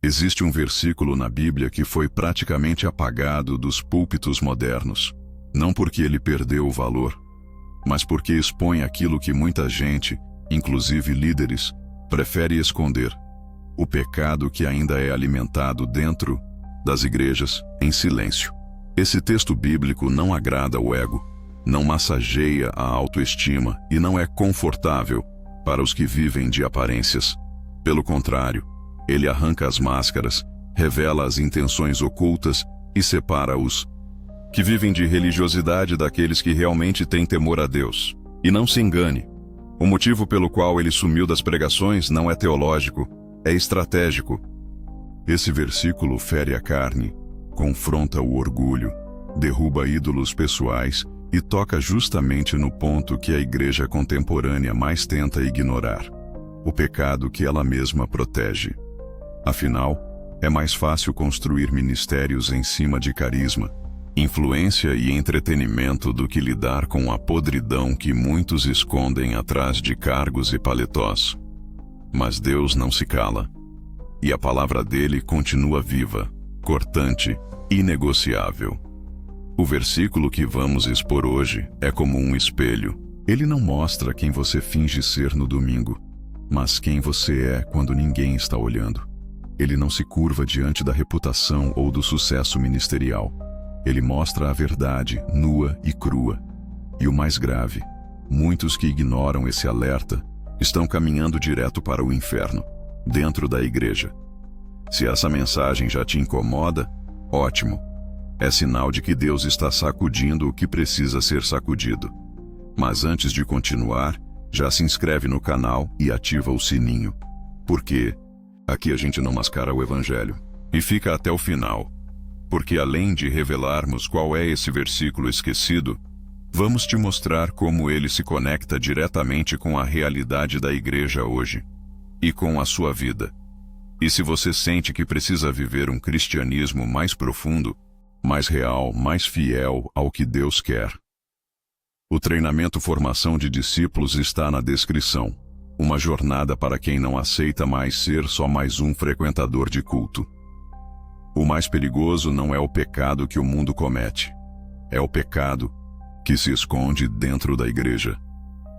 Existe um versículo na Bíblia que foi praticamente apagado dos púlpitos modernos, não porque ele perdeu o valor, mas porque expõe aquilo que muita gente, inclusive líderes, prefere esconder: o pecado que ainda é alimentado dentro das igrejas em silêncio. Esse texto bíblico não agrada o ego, não massageia a autoestima e não é confortável para os que vivem de aparências. Pelo contrário, ele arranca as máscaras, revela as intenções ocultas e separa os que vivem de religiosidade daqueles que realmente têm temor a Deus. E não se engane, o motivo pelo qual ele sumiu das pregações não é teológico, é estratégico. Esse versículo fere a carne, confronta o orgulho, derruba ídolos pessoais e toca justamente no ponto que a igreja contemporânea mais tenta ignorar: o pecado que ela mesma protege. Afinal, é mais fácil construir ministérios em cima de carisma, influência e entretenimento do que lidar com a podridão que muitos escondem atrás de cargos e paletós. Mas Deus não se cala, e a palavra dele continua viva, cortante, inegociável. O versículo que vamos expor hoje é como um espelho. Ele não mostra quem você finge ser no domingo, mas quem você é quando ninguém está olhando. Ele não se curva diante da reputação ou do sucesso ministerial. Ele mostra a verdade nua e crua. E o mais grave, muitos que ignoram esse alerta estão caminhando direto para o inferno, dentro da igreja. Se essa mensagem já te incomoda, ótimo. É sinal de que Deus está sacudindo o que precisa ser sacudido. Mas antes de continuar, já se inscreve no canal e ativa o sininho. Porque aqui a gente não mascara o evangelho. E fica até o final. Porque além de revelarmos qual é esse versículo esquecido, vamos te mostrar como ele se conecta diretamente com a realidade da igreja hoje e com a sua vida. E se você sente que precisa viver um cristianismo mais profundo, mais real, mais fiel ao que Deus quer, o treinamento Formação de Discípulos está na descrição. Uma jornada para quem não aceita mais ser só mais um frequentador de culto. O mais perigoso não é o pecado que o mundo comete. É o pecado que se esconde dentro da igreja,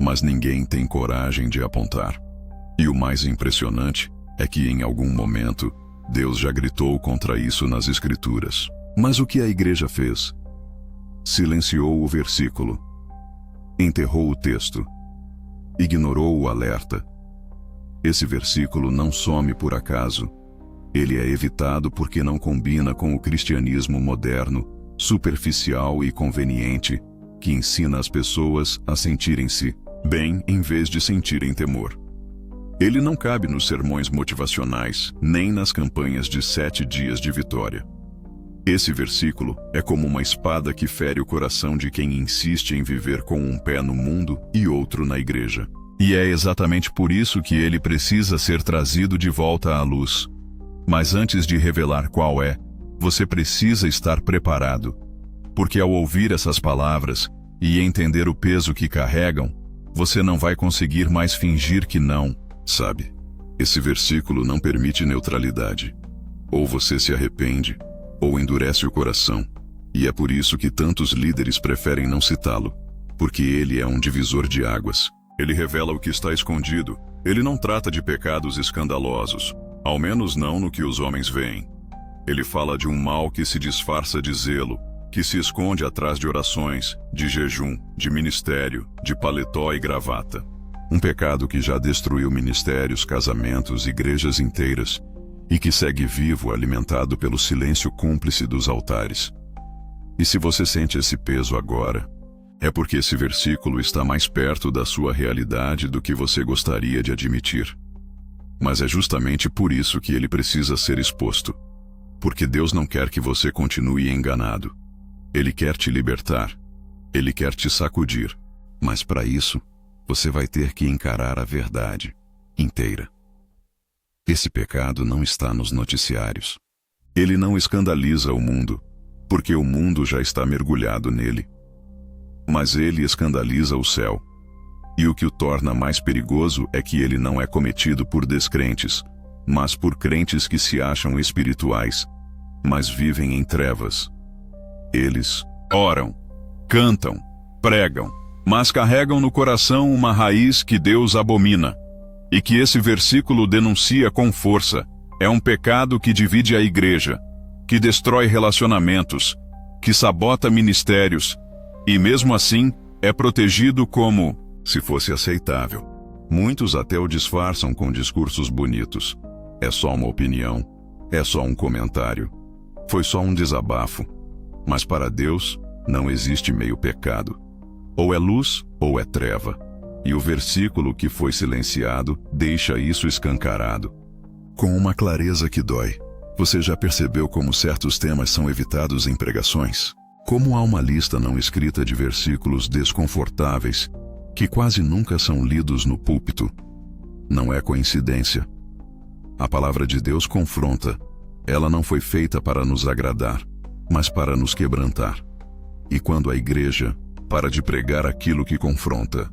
mas ninguém tem coragem de apontar. E o mais impressionante é que em algum momento, Deus já gritou contra isso nas Escrituras. Mas o que a igreja fez? Silenciou o versículo. Enterrou o texto. Ignorou o alerta. Esse versículo não some por acaso. Ele é evitado porque não combina com o cristianismo moderno, superficial e conveniente, que ensina as pessoas a sentirem-se bem em vez de sentirem temor. Ele não cabe nos sermões motivacionais, nem nas campanhas de 7 dias de vitória. Esse versículo é como uma espada que fere o coração de quem insiste em viver com um pé no mundo e outro na igreja. E é exatamente por isso que ele precisa ser trazido de volta à luz. Mas antes de revelar qual é, você precisa estar preparado. Porque ao ouvir essas palavras e entender o peso que carregam, você não vai conseguir mais fingir que não, sabe? Esse versículo não permite neutralidade. Ou você se arrepende, ou endurece o coração, e é por isso que tantos líderes preferem não citá-lo, porque ele é um divisor de águas. Ele revela o que está escondido. Ele não trata de pecados escandalosos, ao menos não no que os homens veem. Ele fala de um mal que se disfarça de zelo, que se esconde atrás de orações, de jejum, de ministério, de paletó e gravata. Um pecado que já destruiu ministérios, casamentos, igrejas inteiras, e que segue vivo alimentado pelo silêncio cúmplice dos altares. E se você sente esse peso agora, é porque esse versículo está mais perto da sua realidade do que você gostaria de admitir. Mas é justamente por isso que ele precisa ser exposto. Porque Deus não quer que você continue enganado. Ele quer te libertar. Ele quer te sacudir. Mas para isso, você vai ter que encarar a verdade inteira. Esse pecado não está nos noticiários. Ele não escandaliza o mundo, porque o mundo já está mergulhado nele. Mas ele escandaliza o céu. E o que o torna mais perigoso é que ele não é cometido por descrentes, mas por crentes que se acham espirituais, mas vivem em trevas. Eles oram, cantam, pregam, mas carregam no coração uma raiz que Deus abomina, e que esse versículo denuncia com força. É um pecado que divide a igreja, que destrói relacionamentos, que sabota ministérios, e mesmo assim é protegido como se fosse aceitável. Muitos até o disfarçam com discursos bonitos. É só uma opinião, é só um comentário, foi só um desabafo. Mas para Deus não existe meio pecado. Ou é luz ou é treva. E o versículo que foi silenciado deixa isso escancarado, com uma clareza que dói. Você já percebeu como certos temas são evitados em pregações? Como há uma lista não escrita de versículos desconfortáveis que quase nunca são lidos no púlpito? Não é coincidência. A palavra de Deus confronta. Ela não foi feita para nos agradar, mas para nos quebrantar. E quando a igreja para de pregar aquilo que confronta,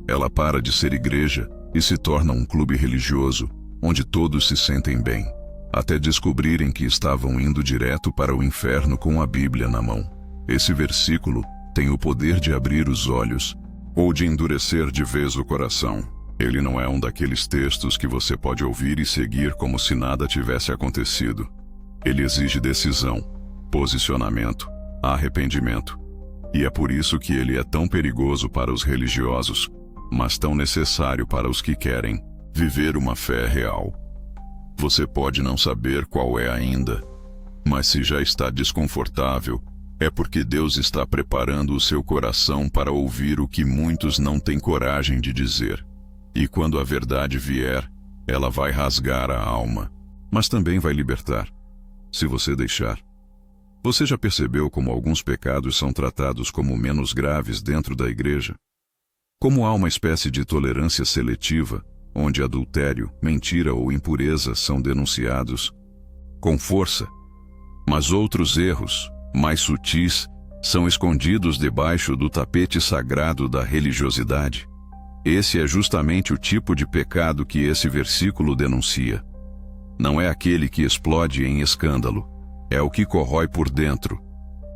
ela para de ser igreja e se torna um clube religioso, onde todos se sentem bem, até descobrirem que estavam indo direto para o inferno com a Bíblia na mão. Esse versículo tem o poder de abrir os olhos, ou de endurecer de vez o coração. Ele não é um daqueles textos que você pode ouvir e seguir como se nada tivesse acontecido. Ele exige decisão, posicionamento, arrependimento. E é por isso que ele é tão perigoso para os religiosos, mas tão necessário para os que querem viver uma fé real. Você pode não saber qual é ainda, mas se já está desconfortável, é porque Deus está preparando o seu coração para ouvir o que muitos não têm coragem de dizer. E quando a verdade vier, ela vai rasgar a alma, mas também vai libertar, se você deixar. Você já percebeu como alguns pecados são tratados como menos graves dentro da igreja? Como há uma espécie de tolerância seletiva, onde adultério, mentira ou impureza são denunciados com força, mas outros erros, mais sutis, são escondidos debaixo do tapete sagrado da religiosidade? Esse é justamente o tipo de pecado que esse versículo denuncia. Não é aquele que explode em escândalo, é o que corrói por dentro,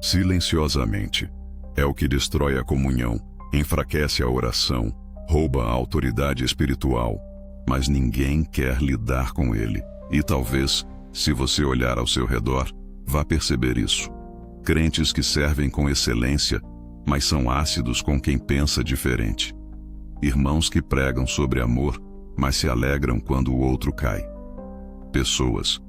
silenciosamente. É o que destrói a comunhão, enfraquece a oração, rouba a autoridade espiritual, mas ninguém quer lidar com ele. E talvez, se você olhar ao seu redor, vá perceber isso. Crentes que servem com excelência, mas são ácidos com quem pensa diferente. Irmãos que pregam sobre amor, mas se alegram quando o outro cai. Pessoas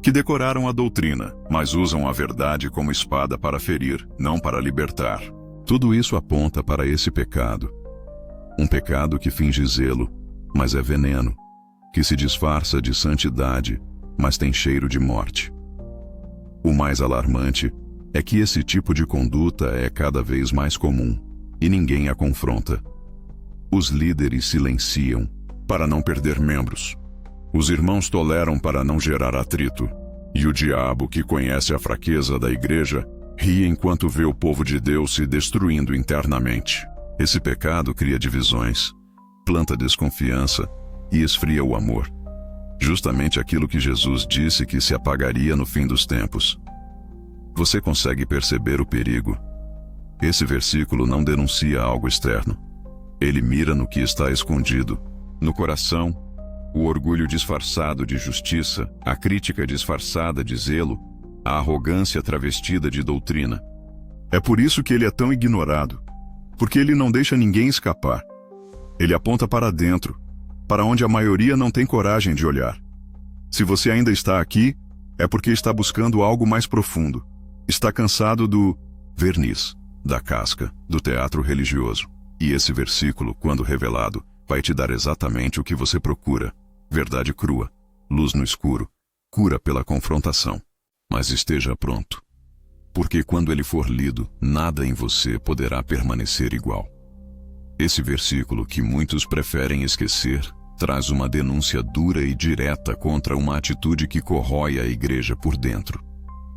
que decoraram a doutrina, mas usam a verdade como espada para ferir, não para libertar. Tudo isso aponta para esse pecado. Um pecado que finge zelo, mas é veneno, que se disfarça de santidade, mas tem cheiro de morte. O mais alarmante é que esse tipo de conduta é cada vez mais comum, e ninguém a confronta. Os líderes silenciam para não perder membros. Os irmãos toleram para não gerar atrito. E o diabo, que conhece a fraqueza da igreja, ri enquanto vê o povo de Deus se destruindo internamente. Esse pecado cria divisões, planta desconfiança e esfria o amor. Justamente aquilo que Jesus disse que se apagaria no fim dos tempos. Você consegue perceber o perigo? Esse versículo não denuncia algo externo. Ele mira no que está escondido, no coração, o orgulho disfarçado de justiça, a crítica disfarçada de zelo, a arrogância travestida de doutrina. É por isso que ele é tão ignorado, porque ele não deixa ninguém escapar. Ele aponta para dentro, para onde a maioria não tem coragem de olhar. Se você ainda está aqui, é porque está buscando algo mais profundo. Está cansado do verniz, da casca, do teatro religioso. E esse versículo, quando revelado, vai te dar exatamente o que você procura. Verdade crua, luz no escuro, cura pela confrontação. Mas esteja pronto, porque quando ele for lido, nada em você poderá permanecer igual. Esse versículo, que muitos preferem esquecer, traz uma denúncia dura e direta contra uma atitude que corrói a igreja por dentro.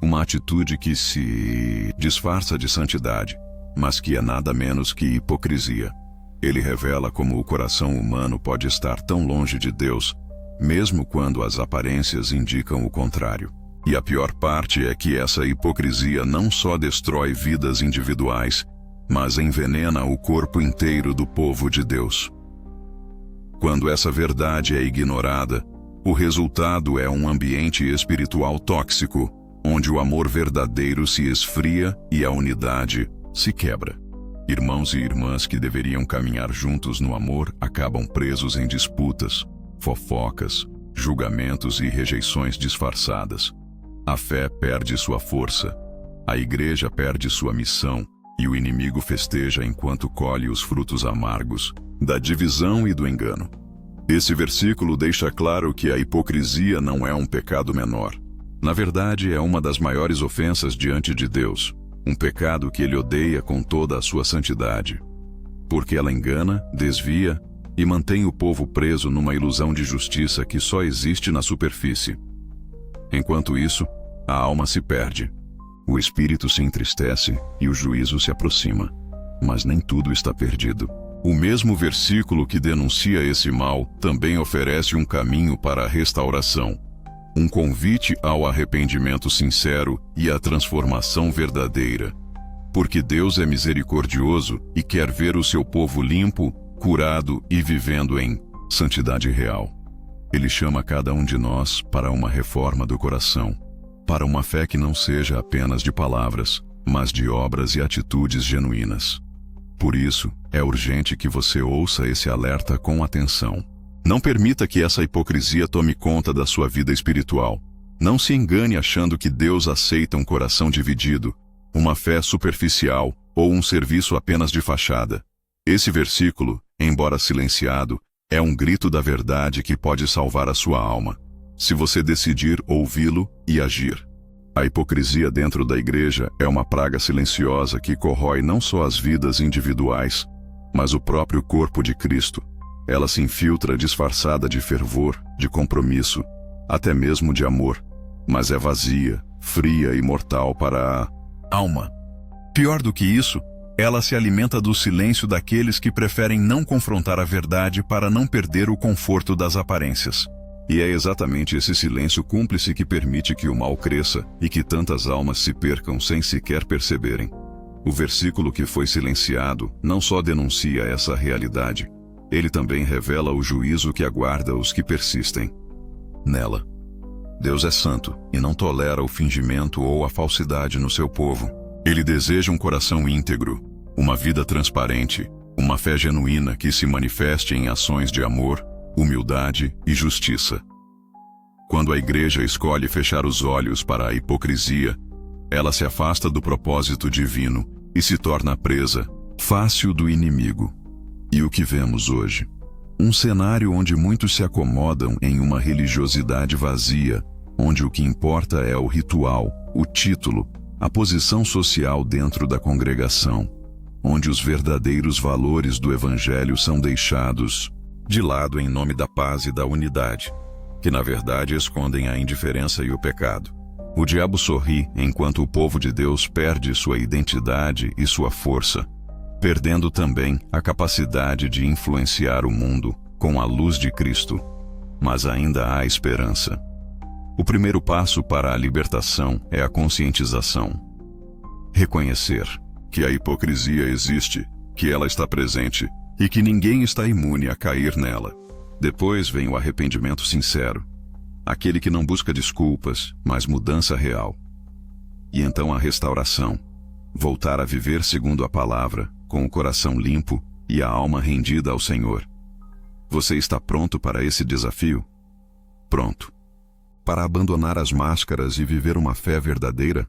Uma atitude que se disfarça de santidade, mas que é nada menos que hipocrisia. Ele revela como o coração humano pode estar tão longe de Deus, mesmo quando as aparências indicam o contrário. E a pior parte é que essa hipocrisia não só destrói vidas individuais, mas envenena o corpo inteiro do povo de Deus. Quando essa verdade é ignorada, o resultado é um ambiente espiritual tóxico, onde o amor verdadeiro se esfria e a unidade se quebra. Irmãos e irmãs que deveriam caminhar juntos no amor acabam presos em disputas, fofocas, julgamentos e rejeições disfarçadas. A fé perde sua força, a igreja perde sua missão e o inimigo festeja enquanto colhe os frutos amargos da divisão e do engano. Esse versículo deixa claro que a hipocrisia não é um pecado menor. Na verdade, é uma das maiores ofensas diante de Deus, um pecado que ele odeia com toda a sua santidade, porque ela engana, desvia e mantém o povo preso numa ilusão de justiça que só existe na superfície. Enquanto isso, a alma se perde, o espírito se entristece e o juízo se aproxima. Mas nem tudo está perdido. O mesmo versículo que denuncia esse mal também oferece um caminho para a restauração, um convite ao arrependimento sincero e à transformação verdadeira. Porque Deus é misericordioso e quer ver o seu povo limpo, curado e vivendo em santidade real. Ele chama cada um de nós para uma reforma do coração, para uma fé que não seja apenas de palavras, mas de obras e atitudes genuínas. Por isso, é urgente que você ouça esse alerta com atenção. Não permita que essa hipocrisia tome conta da sua vida espiritual. Não se engane achando que Deus aceita um coração dividido, uma fé superficial ou um serviço apenas de fachada. Esse versículo, embora silenciado, é um grito da verdade que pode salvar a sua alma, se você decidir ouvi-lo e agir. A hipocrisia dentro da igreja é uma praga silenciosa que corrói não só as vidas individuais, mas o próprio corpo de Cristo. Ela se infiltra disfarçada de fervor, de compromisso, até mesmo de amor, mas é vazia, fria e mortal para a alma. Pior do que isso, ela se alimenta do silêncio daqueles que preferem não confrontar a verdade para não perder o conforto das aparências. E é exatamente esse silêncio cúmplice que permite que o mal cresça e que tantas almas se percam sem sequer perceberem. O versículo que foi silenciado não só denuncia essa realidade, ele também revela o juízo que aguarda os que persistem nela. Deus é santo e não tolera o fingimento ou a falsidade no seu povo. Ele deseja um coração íntegro, uma vida transparente, uma fé genuína que se manifeste em ações de amor, humildade e justiça. Quando a igreja escolhe fechar os olhos para a hipocrisia, ela se afasta do propósito divino e se torna presa fácil do inimigo. E o que vemos hoje? Um cenário onde muitos se acomodam em uma religiosidade vazia, onde o que importa é o ritual, o título, a posição social dentro da congregação, onde os verdadeiros valores do evangelho são deixados de lado em nome da paz e da unidade, que na verdade escondem a indiferença e o pecado. O diabo sorri enquanto o povo de Deus perde sua identidade e sua força, perdendo também a capacidade de influenciar o mundo com a luz de Cristo. Mas ainda há esperança. O primeiro passo para a libertação é a conscientização. Reconhecer que a hipocrisia existe, que ela está presente e que ninguém está imune a cair nela. Depois vem o arrependimento sincero, aquele que não busca desculpas, mas mudança real. E então a restauração, voltar a viver segundo a palavra, com o coração limpo e a alma rendida ao Senhor. Você está pronto para esse desafio? Pronto para abandonar as máscaras e viver uma fé verdadeira?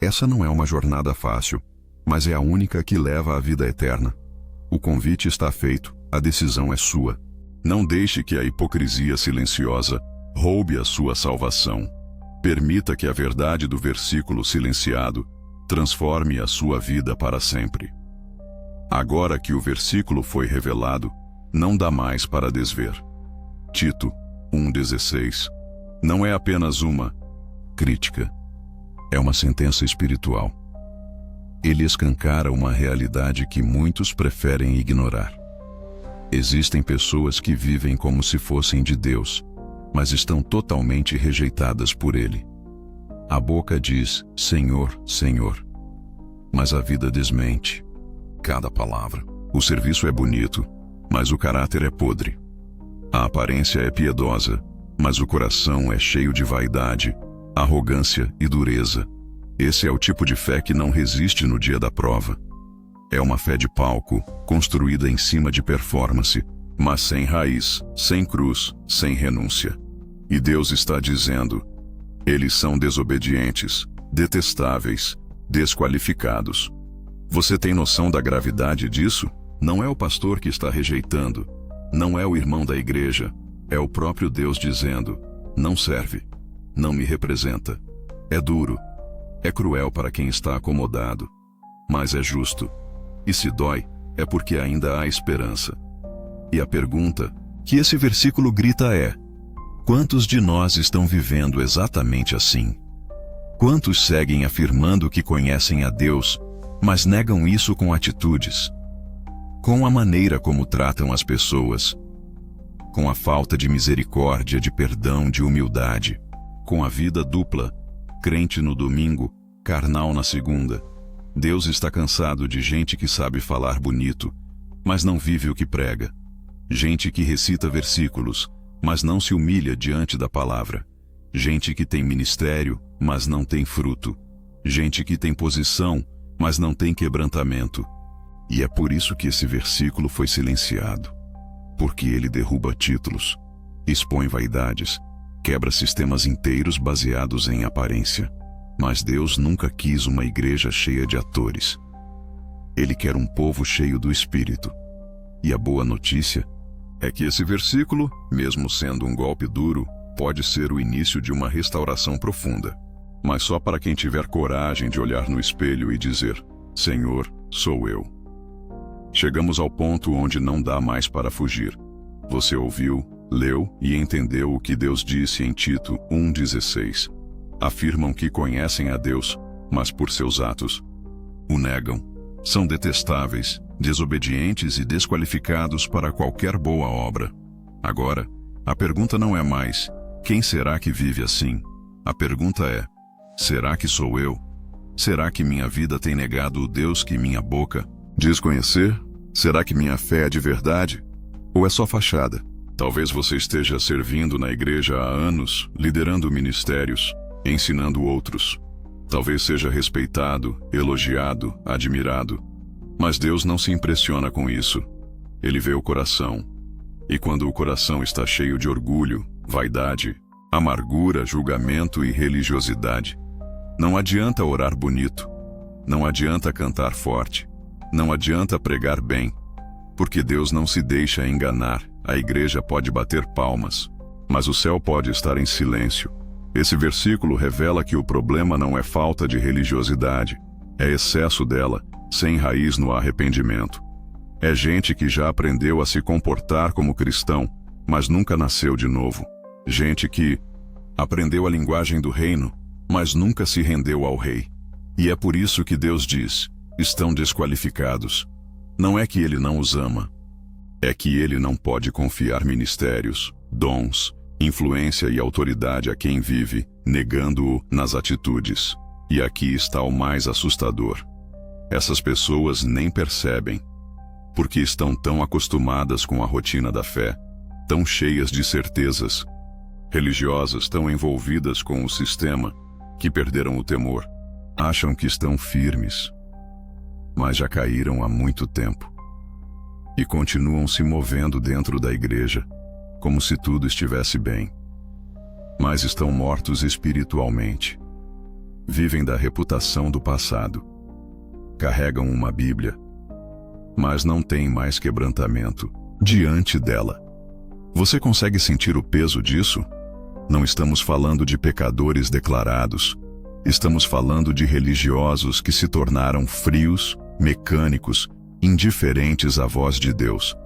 Essa não é uma jornada fácil, mas é a única que leva à vida eterna. O convite está feito, a decisão é sua. Não deixe que a hipocrisia silenciosa roube a sua salvação. Permita que a verdade do versículo silenciado transforme a sua vida para sempre. Agora que o versículo foi revelado, não dá mais para desver. Tito 1,16 não é apenas uma crítica, é uma sentença espiritual. Ele escancara uma realidade que muitos preferem ignorar. Existem pessoas que vivem como se fossem de Deus, mas estão totalmente rejeitadas por ele. A boca diz, Senhor, Senhor, mas a vida desmente cada palavra. O serviço é bonito, mas o caráter é podre. A aparência é piedosa, mas o coração é cheio de vaidade, arrogância e dureza. Esse é o tipo de fé que não resiste no dia da prova. É uma fé de palco, construída em cima de performance, mas sem raiz, sem cruz, sem renúncia. E Deus está dizendo: eles são desobedientes, detestáveis, desqualificados. Você tem noção da gravidade disso? Não é o pastor que está rejeitando, não é o irmão da igreja, é o próprio Deus dizendo: não serve, não me representa. É duro, é cruel para quem está acomodado, mas é justo. E se dói, é porque ainda há esperança. E a pergunta que esse versículo grita é: quantos de nós estão vivendo exatamente assim? Quantos seguem afirmando que conhecem a Deus, mas negam isso com atitudes, com a maneira como tratam as pessoas, com a falta de misericórdia, de perdão, de humildade, com a vida dupla, crente no domingo, carnal na segunda? Deus está cansado de gente que sabe falar bonito, mas não vive o que prega. Gente que recita versículos, mas não se humilha diante da palavra. Gente que tem ministério, mas não tem fruto. Gente que tem posição, mas não tem quebrantamento. E é por isso que esse versículo foi silenciado. Porque ele derruba títulos, expõe vaidades, quebra sistemas inteiros baseados em aparência. Mas Deus nunca quis uma igreja cheia de atores. Ele quer um povo cheio do Espírito. E a boa notícia é que esse versículo, mesmo sendo um golpe duro, pode ser o início de uma restauração profunda. Mas só para quem tiver coragem de olhar no espelho e dizer: Senhor, sou eu. Chegamos ao ponto onde não dá mais para fugir. Você ouviu, leu e entendeu o que Deus disse em Tito 1,16. Afirmam que conhecem a Deus, mas por seus atos o negam. São detestáveis, desobedientes e desqualificados para qualquer boa obra. Agora, a pergunta não é mais: quem será que vive assim? A pergunta é: será que sou eu? Será que minha vida tem negado o Deus que minha boca diz conhecer? Será que minha fé é de verdade? Ou é só fachada? Talvez você esteja servindo na igreja há anos, liderando ministérios, ensinando outros. Talvez seja respeitado, elogiado, admirado. Mas Deus não se impressiona com isso. Ele vê o coração. E quando o coração está cheio de orgulho, vaidade, amargura, julgamento e religiosidade, não adianta orar bonito, não adianta cantar forte, não adianta pregar bem, porque Deus não se deixa enganar. A igreja pode bater palmas, mas o céu pode estar em silêncio. Esse versículo revela que o problema não é falta de religiosidade, é excesso dela, sem raiz no arrependimento. É gente que já aprendeu a se comportar como cristão, mas nunca nasceu de novo. Gente que aprendeu a linguagem do reino, mas nunca se rendeu ao rei. E é por isso que Deus diz: estão desqualificados. Não é que ele não os ama, é que ele não pode confiar ministérios, dons, influência e autoridade a quem vive, negando-o nas atitudes. E aqui está o mais assustador. Essas pessoas nem percebem, porque estão tão acostumadas com a rotina da fé, tão cheias de certezas religiosas, tão envolvidas com o sistema, que perderam o temor. Acham que estão firmes, mas já caíram há muito tempo. E continuam se movendo dentro da igreja, como se tudo estivesse bem. Mas estão mortos espiritualmente. Vivem da reputação do passado. Carregam uma Bíblia, mas não têm mais quebrantamento diante dela. Você consegue sentir o peso disso? Não estamos falando de pecadores declarados. Estamos falando de religiosos que se tornaram frios, mecânicos, indiferentes à voz de Deus,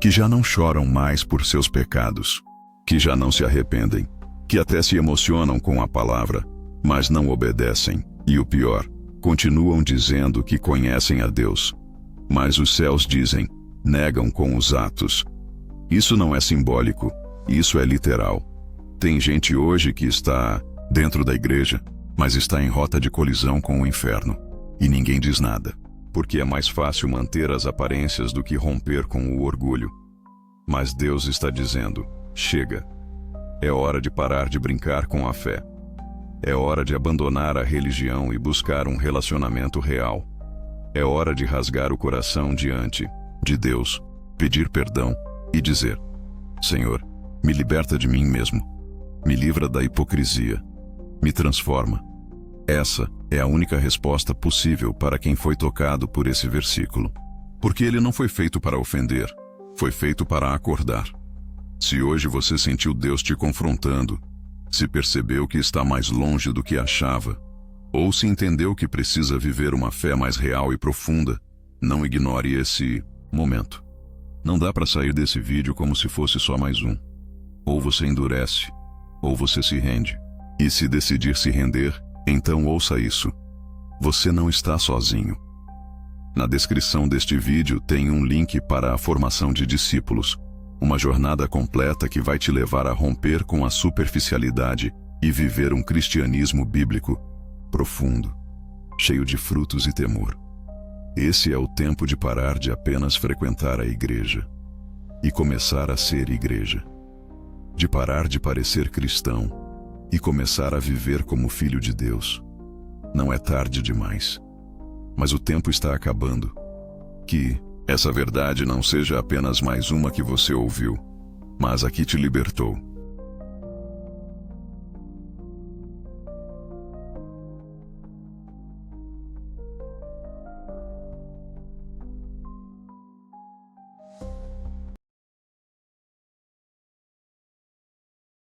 que já não choram mais por seus pecados, que já não se arrependem, que até se emocionam com a palavra, mas não obedecem, e o pior, continuam dizendo que conhecem a Deus. Mas os céus dizem, negam com os atos. Isso não é simbólico, isso é literal. Tem gente hoje que está dentro da igreja, mas está em rota de colisão com o inferno. E ninguém diz nada, porque é mais fácil manter as aparências do que romper com o orgulho. Mas Deus está dizendo: chega. É hora de parar de brincar com a fé. É hora de abandonar a religião e buscar um relacionamento real. É hora de rasgar o coração diante de Deus, pedir perdão e dizer: Senhor, me liberta de mim mesmo. Me livra da hipocrisia. Me transforma. Essa é a única resposta possível para quem foi tocado por esse versículo. Porque ele não foi feito para ofender, foi feito para acordar. Se hoje você sentiu Deus te confrontando, se percebeu que está mais longe do que achava, ou se entendeu que precisa viver uma fé mais real e profunda, não ignore esse momento. Não dá para sair desse vídeo como se fosse só mais um. Ou você endurece, ou você se rende. E se decidir se render, então ouça isso. Você não está sozinho. Na descrição deste vídeo tem um link para a formação de discípulos, uma jornada completa que vai te levar a romper com a superficialidade e viver um cristianismo bíblico profundo, cheio de frutos e temor. Esse é o tempo de parar de apenas frequentar a igreja e começar a ser igreja. De parar de parecer cristão e começar a viver como filho de Deus. Não é tarde demais, mas o tempo está acabando. Que essa verdade não seja apenas mais uma que você ouviu, mas a que te libertou.